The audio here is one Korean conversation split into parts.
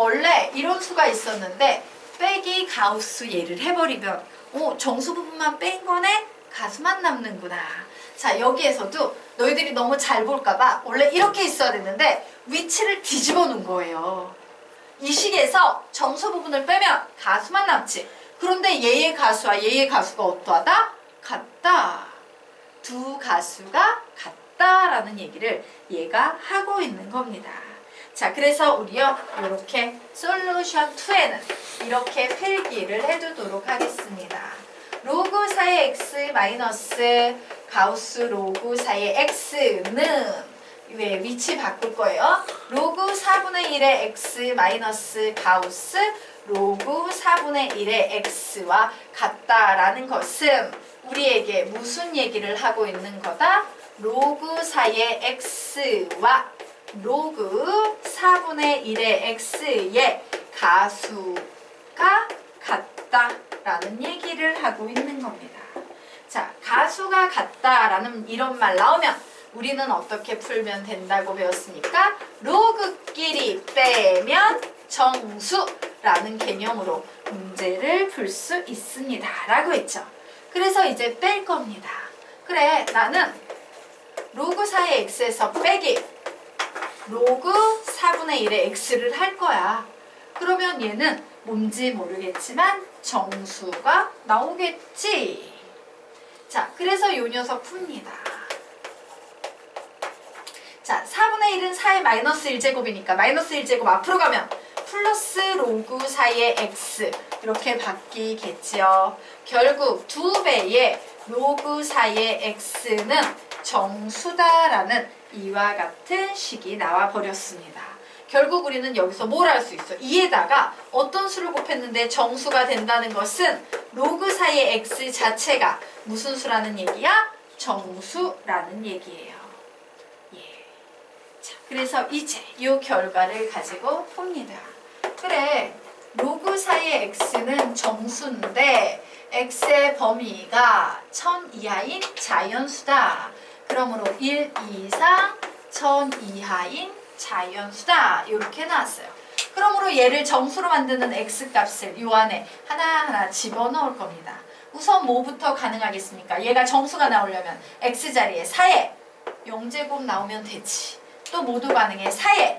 원래 이런 수가 있었는데 빼기 가우스 예를 해버리면 정수 부분만 뺀 거네? 가수만 남는구나. 자, 여기에서도 너희들이 너무 잘 볼까봐 원래 이렇게 있어야 되는데 위치를 뒤집어 놓은 거예요. 이 식에서 정수 부분을 빼면 가수만 남지. 그런데 얘의 가수와 얘의 가수가 어떠하다? 같다. 두 가수가 같다라는 얘기를 얘가 하고 있는 겁니다. 자, 그래서 우리요 이렇게 솔루션 2에는 이렇게 필기를 해두도록 하겠습니다. 로그 4의 x 마이너스 가우스 로그 4의 x는 왜 위치 바꿀 거예요? 로그 4분의 1의 x 마이너스 가우스 로그 4분의 1의 x와 같다라는 것은 우리에게 무슨 얘기를 하고 있는 거다? 로그 4의 x와 로그 4분의 1의 x의 가수가 같다라는 얘기를 하고 있는 겁니다. 자, 가수가 같다라는 이런 말 나오면 우리는 어떻게 풀면 된다고 배웠습니까? 로그끼리 빼면 정수라는 개념으로 문제를 풀 수 있습니다. 라고 했죠. 그래서 이제 뺄 겁니다. 그래, 나는 로그 4의 x에서 빼기 로그 4분의 1의 x를 할 거야. 그러면 얘는 뭔지 모르겠지만 정수가 나오겠지. 자, 그래서 요 녀석 풉니다. 자, 4분의 1은 4의 마이너스 1제곱이니까 마이너스 1제곱 앞으로 가면 플러스 로그 4의 x 이렇게 바뀌겠지요. 결국 2배의 로그 4의 x는 정수다라는 이와 같은 식이 나와 버렸습니다. 결국 우리는 여기서 뭘 할 수 있어? 2에다가 어떤 수를 곱했는데 정수가 된다는 것은 로그 4의 x 자체가 무슨 수라는 얘기야? 정수라는 얘기예요. 예. 자, 그래서 이제 이 결과를 가지고 봅니다. 그래, 로그 4의 x는 정수인데 x의 범위가 1000 이하인 자연수다. 그러므로 1 이상 1000 이하인 자연수다. 이렇게 나왔어요. 그러므로 얘를 정수로 만드는 x값을 요 안에 하나하나 집어넣을 겁니다. 우선 뭐부터 가능하겠습니까? 얘가 정수가 나오려면 x자리에 4에 0제곱 나오면 되지. 또 모두 가능해. 4에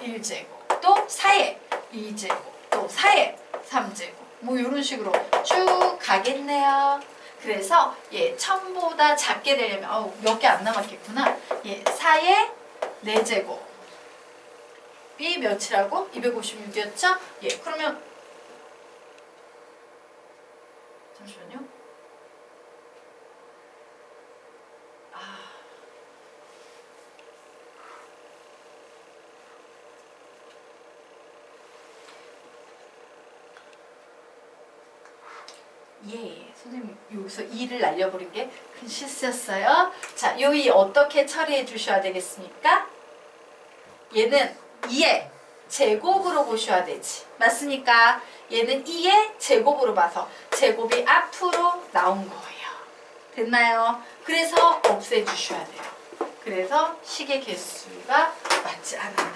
1제곱, 또 4에 2제곱, 또 4에 3제곱. 뭐 이런 식으로 쭉 가겠네요. 그래서 얘 1000보다 작게 되려면 몇 개 안 남았겠구나. 얘 4의 4제곱. 이 몇이라고? 256이었죠? 예, 그러면 잠시만요. 예, 선생님 여기서 2를 날려버린 게 큰 실수였어요. 자, 요 2 어떻게 처리해 주셔야 되겠습니까? 얘는 2의 제곱으로 보셔야 되지. 맞습니까? 얘는 2의 제곱으로 봐서 제곱이 앞으로 나온 거예요. 됐나요? 그래서 없애주셔야 돼요. 그래서 식의 개수가 맞지 않아요.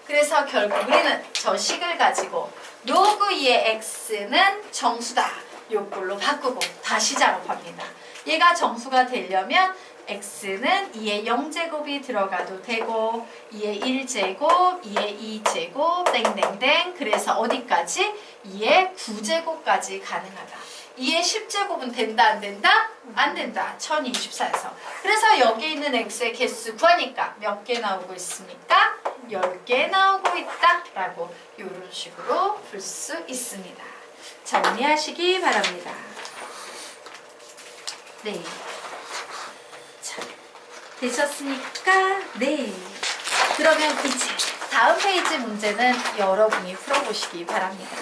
그래서 결국 우리는 저 식을 가지고 로그 2의 x는 정수다. 요걸로 바꾸고 다시 작업합니다. 얘가 정수가 되려면 x는 2의 0제곱이 들어가도 되고 2의 1제곱, 2의 2제곱 땡땡땡. 그래서 어디까지? 2의 9제곱까지 가능하다. 2의 10제곱은 된다 안 된다? 안 된다. 1024에서. 그래서 여기 있는 x의 개수 구하니까 몇 개 나오고 있습니까? 10개 나오고 있다 라고 이런 식으로 풀 수 있습니다. 정리하시기 바랍니다. 네. 자, 되셨습니까? 네. 그러면 이제 다음 페이지 문제는 여러분이 풀어보시기 바랍니다.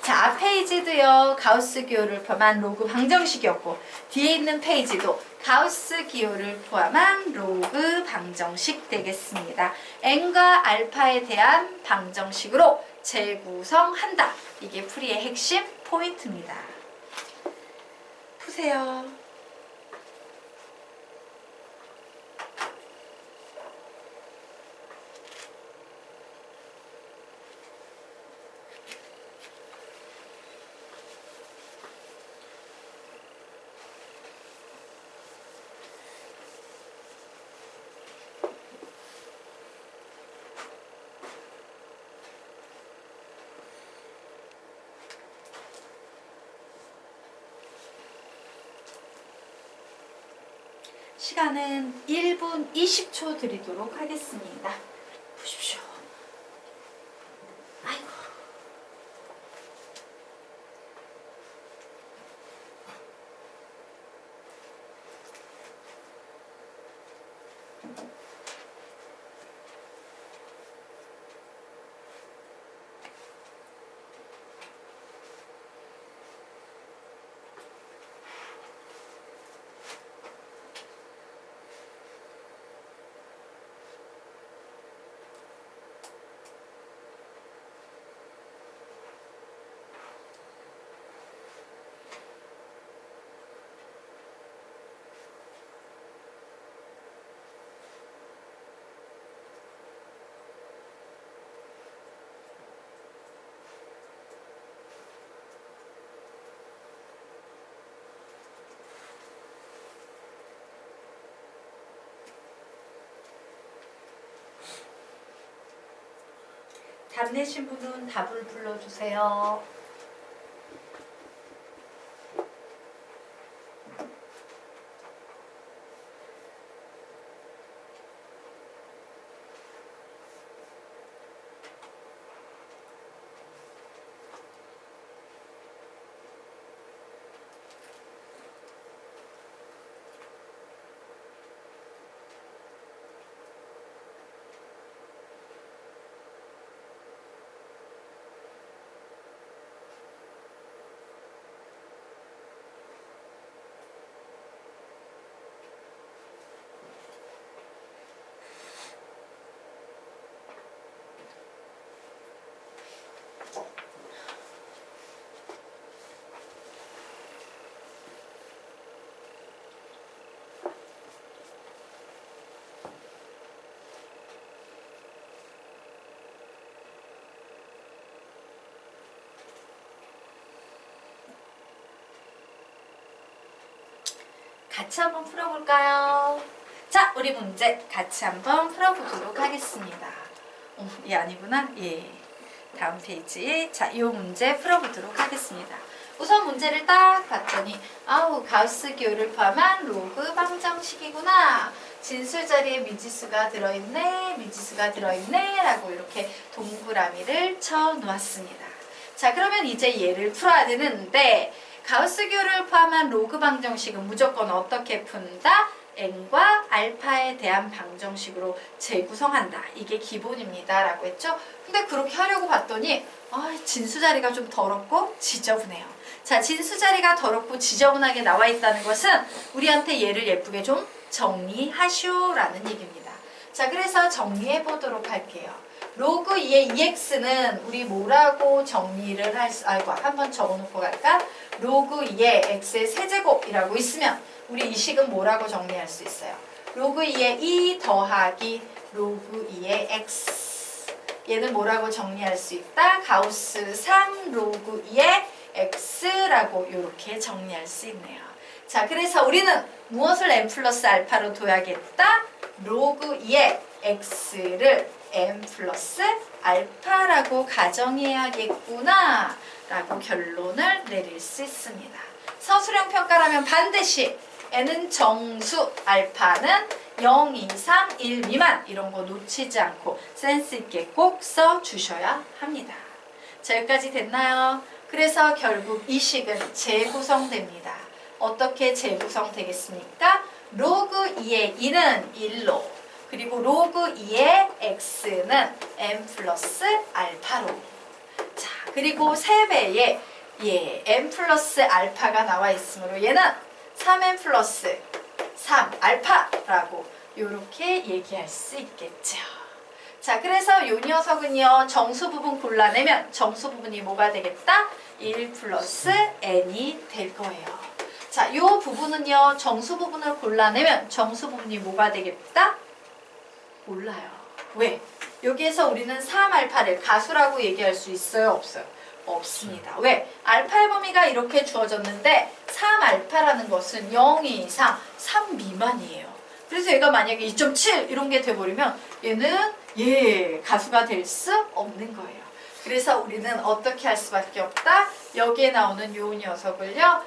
자, 앞 페이지도요, 가우스 기호를 포함한 로그 방정식이었고, 뒤에 있는 페이지도 가우스 기호를 포함한 로그 방정식 되겠습니다. n과 알파에 대한 방정식으로 재구성한다. 이게 풀이의 핵심 포인트입니다. 푸세요. 시간은 1분 20초 드리도록 하겠습니다. 보십시오. 아이고. 답 내신 분은 답을 불러주세요. 같이 한번 풀어볼까요? 자, 우리 문제 같이 한번 풀어보도록 하겠습니다. 이 아니구나. 예. 다음 페이지. 자, 이 문제 풀어보도록 하겠습니다. 우선 문제를 딱 봤더니 아우 가우스 기호를 포함한 로그 방정식이구나. 진수 자리에 미지수가 들어있네, 미지수가 들어있네 라고 이렇게 동그라미를 쳐 놓았습니다. 자, 그러면 이제 얘를 풀어야 되는데 가우스 기호를 포함한 로그 방정식은 무조건 어떻게 푼다? n과 알파에 대한 방정식으로 재구성한다. 이게 기본입니다. 라고 했죠? 근데 그렇게 하려고 봤더니 진수 자리가 좀 더럽고 지저분해요. 자, 진수 자리가 더럽고 지저분하게 나와 있다는 것은 우리한테 얘를 예쁘게 좀 정리하시오라는 얘기입니다. 자, 그래서 정리해 보도록 할게요. 로그 2의 2x는 우리 뭐라고 정리를 한번 적어놓고 갈까? 로그 2의 x의 세제곱이라고 있으면 우리 이 식은 뭐라고 정리할 수 있어요? 로그 2의 2 더하기 로그 2의 x. 얘는 뭐라고 정리할 수 있다? 가우스 3 로그 2의 x라고 이렇게 정리할 수 있네요. 자, 그래서 우리는 무엇을 n 플러스 알파로 둬야겠다? 로그 2의 x를 n 플러스 알파라고 가정해야겠구나 라고 결론을 내릴 수 있습니다. 서술형 평가라면 반드시 n은 정수, 알파는 0 이상 1 미만 이런 거 놓치지 않고 센스 있게 꼭 써주셔야 합니다. 자, 여기까지 됐나요? 그래서 결국 이 식은 재구성됩니다. 어떻게 재구성되겠습니까? 로그 2의 2는 1로 그리고 로그 2의 x는 n 플러스 알파로. 자, 그리고 3배에 n 플러스 알파가 나와 있으므로 얘는 3n 플러스 3 알파라고 이렇게 얘기할 수 있겠죠. 자, 그래서 이 녀석은요 정수 부분 골라내면 정수 부분이 뭐가 되겠다? 1 플러스 n이 될 거예요. 자, 이 부분은요 정수 부분을 골라내면 정수 부분이 뭐가 되겠다? 몰라요. 왜? 여기에서 우리는 3알파를 가수라고 얘기할 수 있어요? 없어요? 없습니다. 왜? 알파의 범위가 이렇게 주어졌는데 3알파라는 것은 0 이상 3 미만이에요. 그래서 얘가 만약에 2.7 이런 게 돼버리면 얘는 가수가 될 수 없는 거예요. 그래서 우리는 어떻게 할 수밖에 없다? 여기에 나오는 요 녀석을요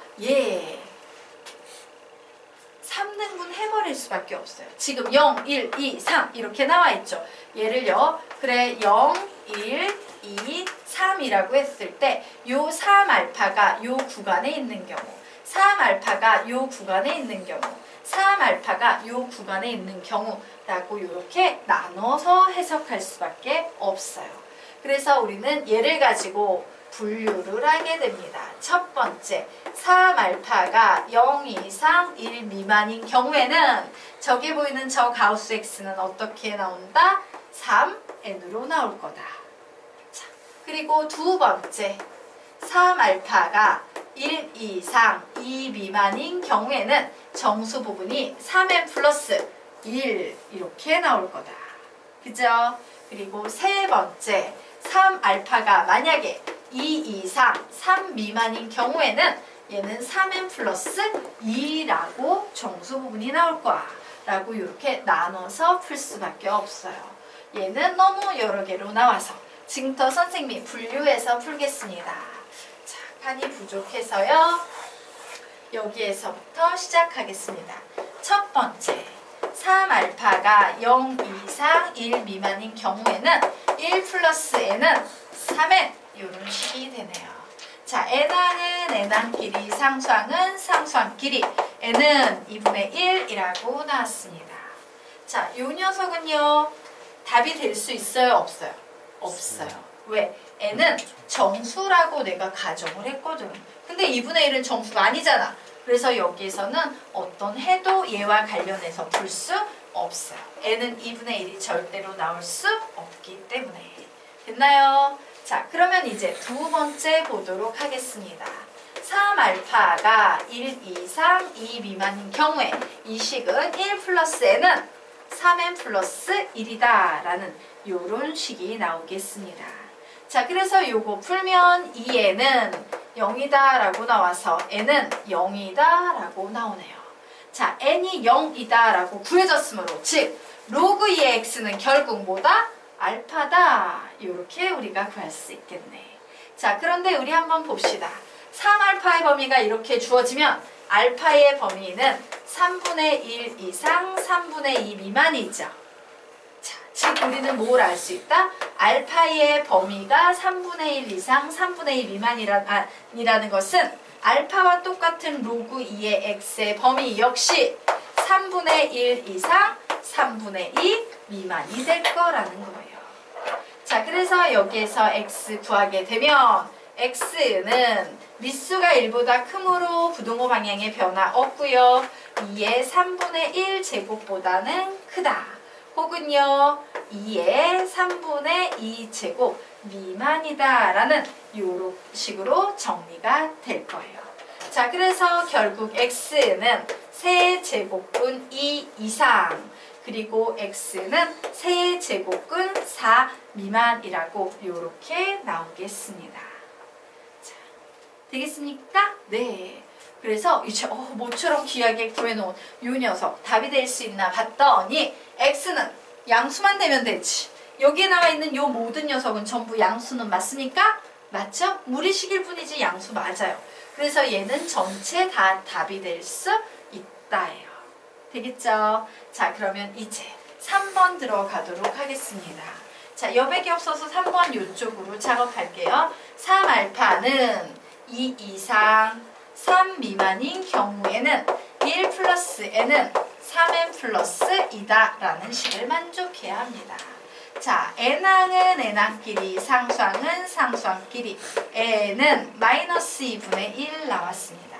3등분 해버려 해버릴 수밖에 없어요. 지금 0, 1, 2, 3 이렇게 나와 있죠. 얘를요. 그래 0, 1, 2, 3이라고 했을 때 요 3알파가 요 구간에 있는 경우 3알파가 요 구간에 있는 경우 3알파가 요 구간에 있는 경우라고 이렇게 나눠서 해석할 수밖에 없어요. 그래서 우리는 얘를 가지고 분류를 하게 됩니다. 첫 번째, 3알파가 0 이상 1 미만인 경우에는 저기 보이는 저 가우스 X는 어떻게 나온다? 3n으로 나올 거다. 자, 그리고 두 번째, 3알파가 1 이상 2 미만인 경우에는 정수 부분이 3n 플러스 1 이렇게 나올 거다. 그죠? 그리고 세 번째, 3알파가 만약에 2 이상 3 미만인 경우에는 얘는 3n 플러스 2라고 정수 부분이 나올 거야 라고 이렇게 나눠서 풀 수밖에 없어요. 얘는 너무 여러 개로 나와서 지금부터 선생님이 분류해서 풀겠습니다. 자, 칸이 부족해서요. 여기에서부터 시작하겠습니다. 첫 번째, 3알파가 0 이상 1 미만인 경우에는 1 플러스 n은 3n 이런 식이 되네요. 자, n항은 n항끼리, 상수항은 상수항끼리, n은 2분의 1이라고 나왔습니다. 자, 이 녀석은요. 답이 될 수 있어요? 없어요? 없어요. 왜? n은 정수라고 내가 가정을 했거든. 근데 2분의 1은 정수가 아니잖아. 그래서 여기에서는 어떤 해도 얘와 관련해서 풀 수 없어요. n은 2분의 1이 절대로 나올 수 없기 때문에. 됐나요? 자, 그러면 이제 두 번째 보도록 하겠습니다. 3알파가 1 이상 2 미만인 경우에 이 식은 1 플러스 n은 3n 플러스 1이다 라는 요런 식이 나오겠습니다. 자, 그래서 요거 풀면 2n은 0이다 라고 나와서 n은 0이다 라고 나오네요. 자, n이 0이다 라고 구해졌으므로 즉 로그 2의 x는 결국 뭐다? 알파다. 이렇게 우리가 구할 수 있겠네. 자, 그런데 우리 한번 봅시다. 3알파의 범위가 이렇게 주어지면 알파의 범위는 3분의 1 이상 3분의 2 미만이죠. 자, 즉 우리는 뭘 알 수 있다? 알파의 범위가 3분의 1 이상 3분의 2 미만이라는 것은 알파와 똑같은 로그 2의 x의 범위 역시 3분의 1 이상 3분의 2 미만이 될 거라는 거예요. 자, 그래서 여기에서 x 구하게 되면 x는 밑수가 1보다 크므로 부등호 방향의 변화 없고요. 2의 3분의 1 제곱보다는 크다. 혹은요 2의 3분의 2 제곱 미만이다 라는 이런 식으로 정리가 될 거예요. 자, 그래서 결국 x는 세제곱근 2 이상 그리고 x는 세제곱근 4 미만이라고 이렇게 나오겠습니다. 자, 되겠습니까? 네. 그래서 이제 모처럼 귀하게 구해놓은 이 녀석 답이 될 수 있나 봤더니 x는 양수만 되면 되지. 여기에 나와 있는 이 모든 녀석은 전부 양수는 맞습니까? 맞죠? 무리식일 뿐이지 양수 맞아요. 그래서 얘는 전체 다 답이 될 수 있다예요. 되겠죠? 자, 그러면 이제 3번 들어가도록 하겠습니다. 자, 여백이 없어서 3번 이쪽으로 작업할게요. 3알파는 2 이상 3 미만인 경우에는 1 플러스 n은 3n 플러스 2다 라는 식을 만족해야 합니다. 자, n항은 n항끼리, 상수항은 상수항끼리, n은 마이너스 2분의 1 나왔습니다.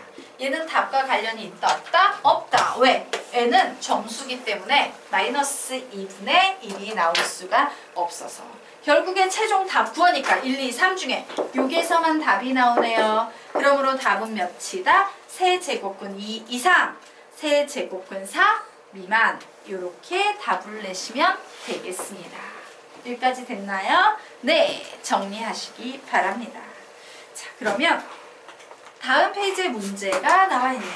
얘는 답과 관련이 있다 없다? 없다. 왜? n은 정수기 때문에 마이너스 2분의 1이 나올 수가 없어서 결국에 최종 답 구하니까 1, 2, 3 중에 여기에서만 답이 나오네요. 그러므로 답은 몇이다? 세제곱근 2 이상, 세제곱근 4 미만 이렇게 답을 내시면 되겠습니다. 여기까지 됐나요? 네, 정리하시기 바랍니다. 자, 그러면 다음 페이지에 문제가 나와 있네요.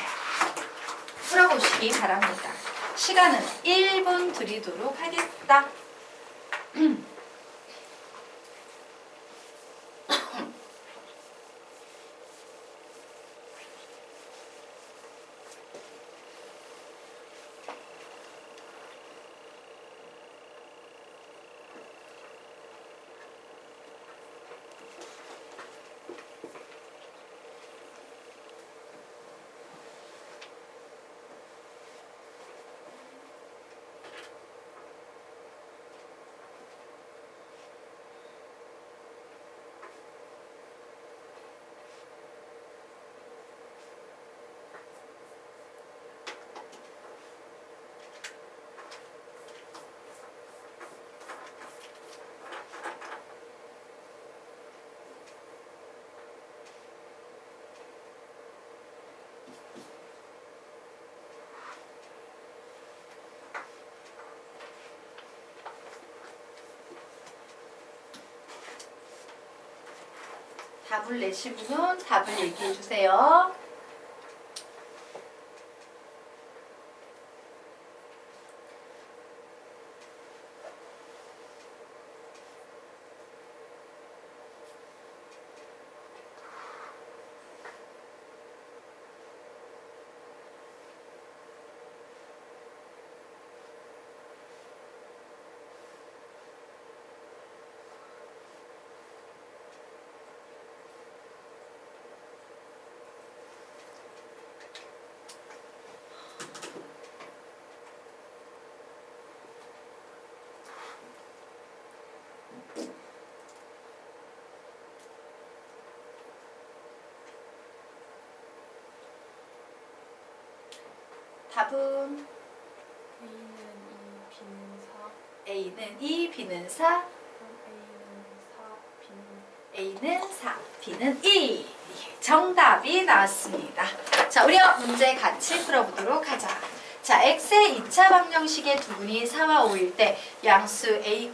풀어보시기 바랍니다. 시간은 1분 드리도록 하겠다. 답을 내시고는 답을 얘기해 주세요. 답은 A는 2, B는 4, A는 4, B는 2. 정답이 나왔습니다. 자, 우리 문제 같이 풀어보도록 하자. 자, x의 2차 방정식의 두근이 4와 5일 때 양수 a,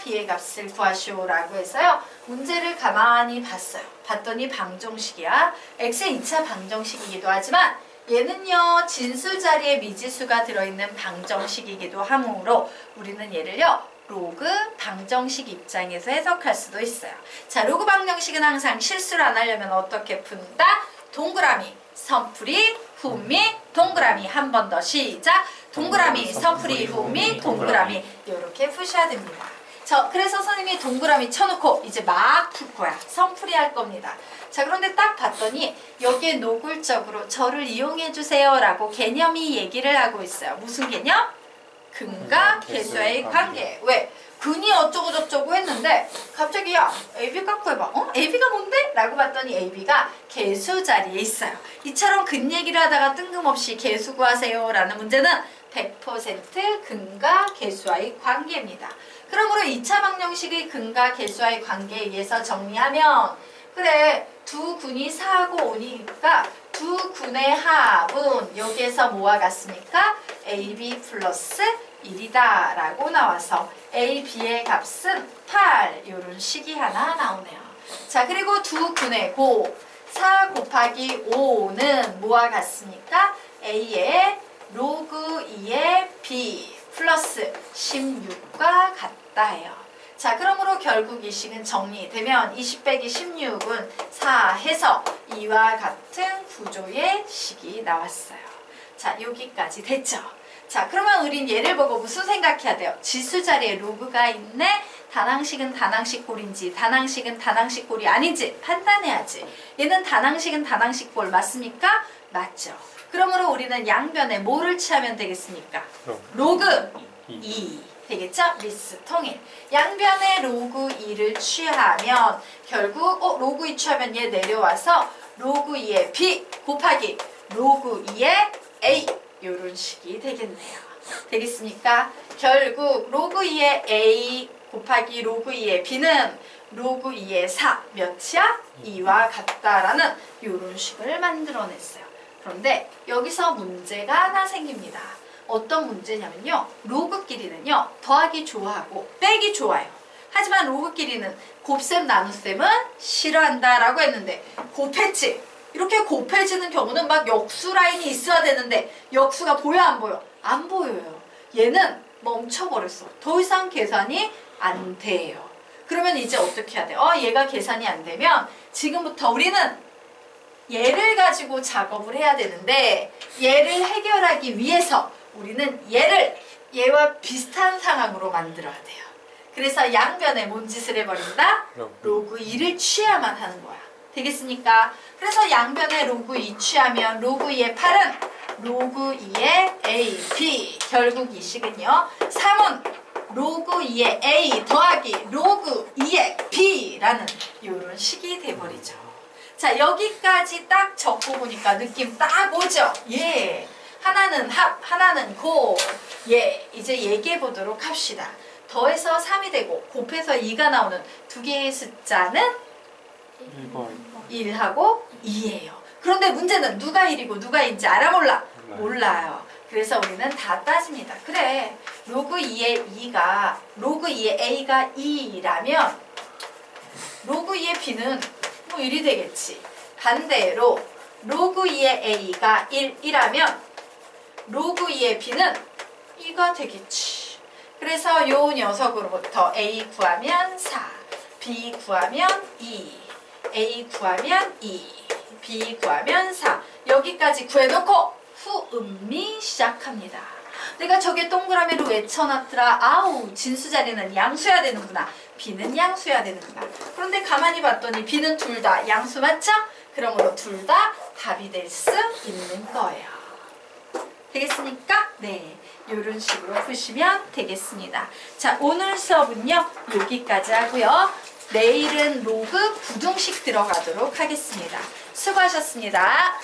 b의 값을 구하시오라고 해서요. 문제를 가만히 봤어요. 봤더니 방정식이야. x의 2차 방정식이기도 하지만 얘는요, 진수 자리에 미지수가 들어있는 방정식이기도 하므로 우리는 얘를요, 로그 방정식 입장에서 해석할 수도 있어요. 자, 로그 방정식은 항상 실수를 안 하려면 어떻게 푼다? 동그라미, 선풀이, 후미, 동그라미. 한 번 더 시작. 동그라미, 선풀이, 후미, 동그라미. 이렇게 푸셔야 됩니다. 그래서 선생님이 동그라미 쳐놓고 이제 막 풀 거야. 선풀이 할 겁니다. 자, 그런데 딱 봤더니 여기에 노골적으로 저를 이용해 주세요 라고 개념이 얘기를 하고 있어요. 무슨 개념? 근과 계수의 관계. 왜? 근이 어쩌고 저쩌고 했는데 갑자기 야 AB 갖고 해봐. AB가 뭔데? 라고 봤더니 AB가 계수 자리에 있어요. 이처럼 근 얘기를 하다가 뜬금없이 계수 구하세요 라는 문제는 100% 근과 계수와의 관계입니다. 그러므로 2차 방정식의 근과 계수와의 관계에 의해서 정리하면 그래, 두 근이 4하고 5니까 두 근의 합은 여기에서 뭐와 같습니까? AB 플러스 1이다 라고 나와서 A, B의 값은 8 이런 식이 하나 나오네요. 자, 그리고 두 근의 곱 4 곱하기 5는 뭐와 같습니까? A의 로그 2의 B 플러스 16과 같다 해요. 자, 그러므로 결국 이 식은 정리되면 20 빼기 16은 4 해서 이와 같은 구조의 식이 나왔어요. 자, 여기까지 됐죠? 자, 그러면 우린 얘를 보고 무슨 생각해야 돼요? 지수 자리에 로그가 있네? 단항식은 단항식 꼴인지 단항식은 단항식 꼴이 아닌지 판단해야지. 얘는 단항식은 단항식 꼴 맞습니까? 맞죠. 그러므로 우리는 양변에 뭐를 취하면 되겠습니까? 로그 2 되겠죠? 미스 통일. 양변에 로그 2를 취하면 결국 로그 2 취하면 얘 내려와서 로그 2의 B 곱하기 로그 2의 A 이런 식이 되겠네요. 되겠습니까? 결국 로그 2의 A 곱하기 로그 2의 B는 로그 2의 4 몇이야? 2와 같다라는 이런 식을 만들어냈어요. 그런데 여기서 문제가 하나 생깁니다. 어떤 문제냐면요. 로그끼리는요. 더하기 좋아하고 빼기 좋아요. 하지만 로그끼리는 곱셈 나눗셈은 싫어한다라고 했는데 곱했지. 이렇게 곱해지는 경우는 막 역수 라인이 있어야 되는데 역수가 보여 안 보여? 안 보여요. 얘는 멈춰버렸어. 더 이상 계산이 안 돼요. 그러면 이제 어떻게 해야 돼? 얘가 계산이 안 되면 지금부터 우리는 얘를 가지고 작업을 해야 되는데 얘를 해결하기 위해서 우리는 얘를 얘와 비슷한 상황으로 만들어야 돼요. 그래서 양변에 뭔 짓을 해버린다? 로그 2를 취해야만 하는 거야. 되겠습니까? 그래서 양변에 로그 2 취하면 로그 2의 8은 로그 2의 A, B. 결국 이 식은요. 3은 로그 2의 A 더하기 로그 2의 B라는 이런 식이 돼버리죠. 자, 여기까지 딱 적고 보니까 느낌 딱 오죠? 예. 하나는 합, 하나는 곱. 예. 이제 얘기해 보도록 합시다. 더해서 3이 되고 곱해서 2가 나오는 두 개의 숫자는 1하고 2예요. 그런데 문제는 누가 1이고 누가 2인지 알아 몰라? 몰라요. 그래서 우리는 다 따집니다. 그래, 로그 2의 2가 로그 2의 A가 2라면 로그 2의 B는 뭐 1이 되겠지. 반대로 로그 2의 a가 1이라면 로그 2의 b는 2가 되겠지. 그래서 요 녀석으로부터 a 구하면 4, b 구하면 2, a 구하면 2, b 구하면 4. 여기까지 구해놓고 후음미 시작합니다. 내가 저게 동그라미로 외쳐놨더라. 아우, 진수 자리는 양수야 되는구나. b는 양수야 되는구나. 그런데 가만히 봤더니 b는 둘 다 양수 맞죠? 그러므로 둘 다 답이 될 수 있는 거예요. 되겠습니까? 네. 이런 식으로 푸시면 되겠습니다. 자, 오늘 수업은요, 여기까지 하고요. 내일은 로그 부등식 들어가도록 하겠습니다. 수고하셨습니다.